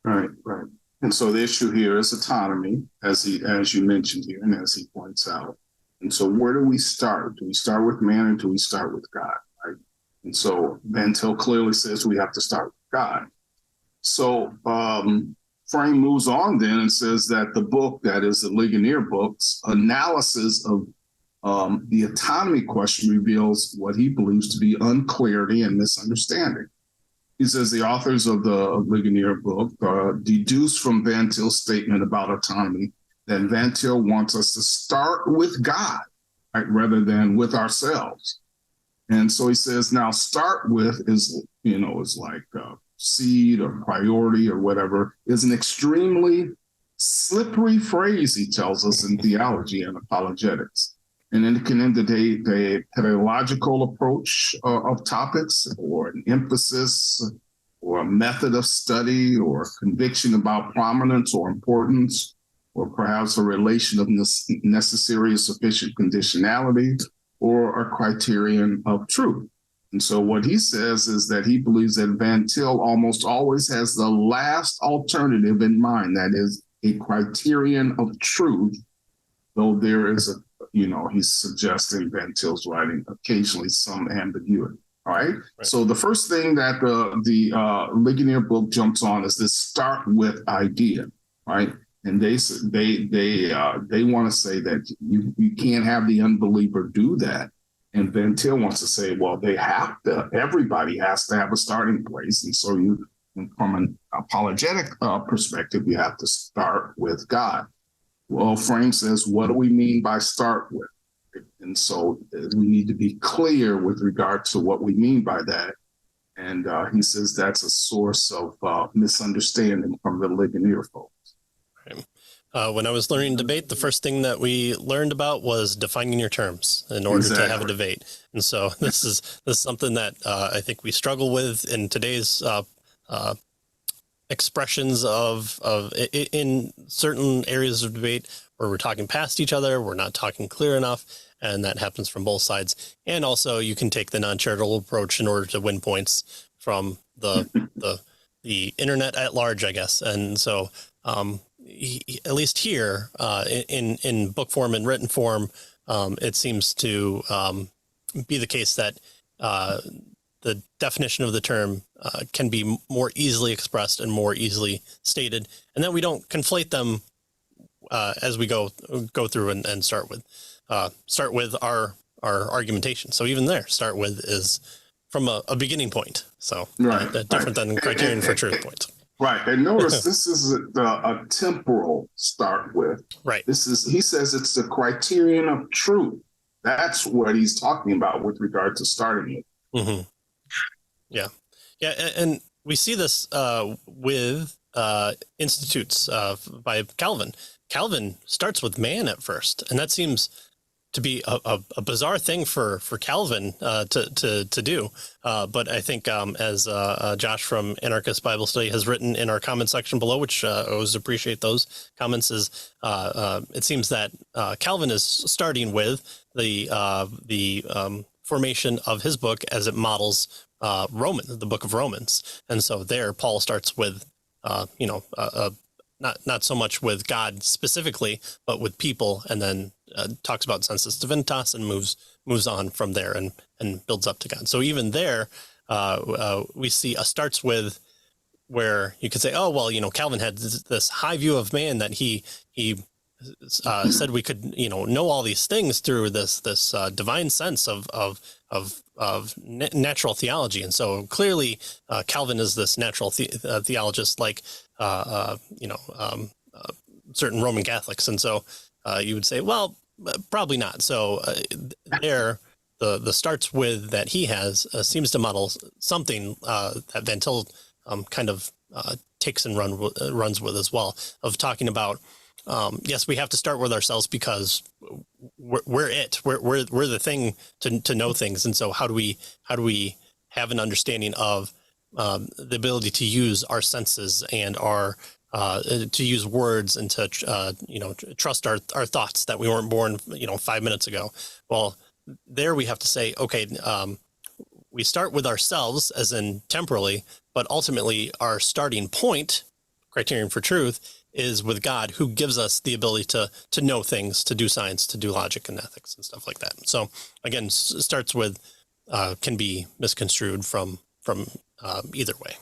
Right, right. And so the issue here is autonomy, as you mentioned here, and as he points out. And so where do we start? Do we start with man or do we start with God? Right. And so Van Til clearly says we have to start with God. So Frame moves on then and says that the book, that is the Ligonier book's analysis of the autonomy question reveals what he believes to be unclarity and misunderstanding. He says the authors of the Ligonier book deduce from Van Til's statement about autonomy that Van Til wants us to start with God, right, rather than with ourselves. And so he says, now start with is like seed or priority or whatever, is an extremely slippery phrase, he tells us, in theology and apologetics. And it can indicate a pedagogical approach of topics, or an emphasis, or a method of study, or conviction about prominence or importance, or perhaps a relation of necessary or sufficient conditionality, or a criterion of truth. And so what he says is that he believes that Van Til almost always has the last alternative in mind, that is a criterion of truth, though there is he's suggesting Van Til's writing occasionally some ambiguity. All right. So the first thing that the Ligonier book jumps on is this start with idea, right? And they want to say that you can't have the unbeliever do that. And Van Til wants to say, well, everybody has to have a starting place. And so from an apologetic perspective, you have to start with God. Well, Frame says, what do we mean by start with? And so we need to be clear with regard to what we mean by that. And he says that's a source of misunderstanding from the Ligonier folks. When I was learning debate, the first thing that we learned about was defining your terms in order to have a debate. And so this is something that I think we struggle with in today's expressions of in certain areas of debate where we're talking past each other, we're not talking clear enough, and that happens from both sides. And also you can take the non-charitable approach in order to win points from the internet at large, I guess. And so at least here in book form and written form, it seems to be the case that the definition of the term can be more easily expressed and more easily stated, and then we don't conflate them as we go through and start with our argumentation. So even there, start with is from a beginning point. So different than criterion for truth point. Right. And notice this is a temporal start with. Right. He says it's the criterion of truth. That's what he's talking about with regard to starting with. Mm-hmm. Yeah. Yeah. And we see this with institutes by Calvin. Calvin starts with man at first, and that seems to be a bizarre thing for Calvin to do. But I think as Josh from Anarchist Bible Study has written in our comment section below, which I always appreciate those comments, is it seems that Calvin is starting with the formation of his book as it models the book of Romans. And so there Paul starts with, not so much with God specifically, but with people, and then talks about sensus divinitas and moves on from there and builds up to God. So even there, we see starts with where you could say, oh, well, Calvin had this high view of man that he said we could, know all these things through this divine sense of natural theology. And so clearly Calvin is this natural theologist, like, certain Roman Catholics. And so you would say, well, probably not. So there, the starts with that he has seems to model something that Van Til kind of takes and runs with as well, of talking about, yes, we have to start with ourselves because we're the thing to know things. And so how do we have an understanding of the ability to use our senses and our to use words and to trust our thoughts that we weren't born 5 minutes ago? Well, there we have to say, okay, we start with ourselves as in temporally, but ultimately our starting point criterion for truth is with God, who gives us the ability to know things, to do science, to do logic and ethics and stuff like that. So again, starts with can be misconstrued from either way.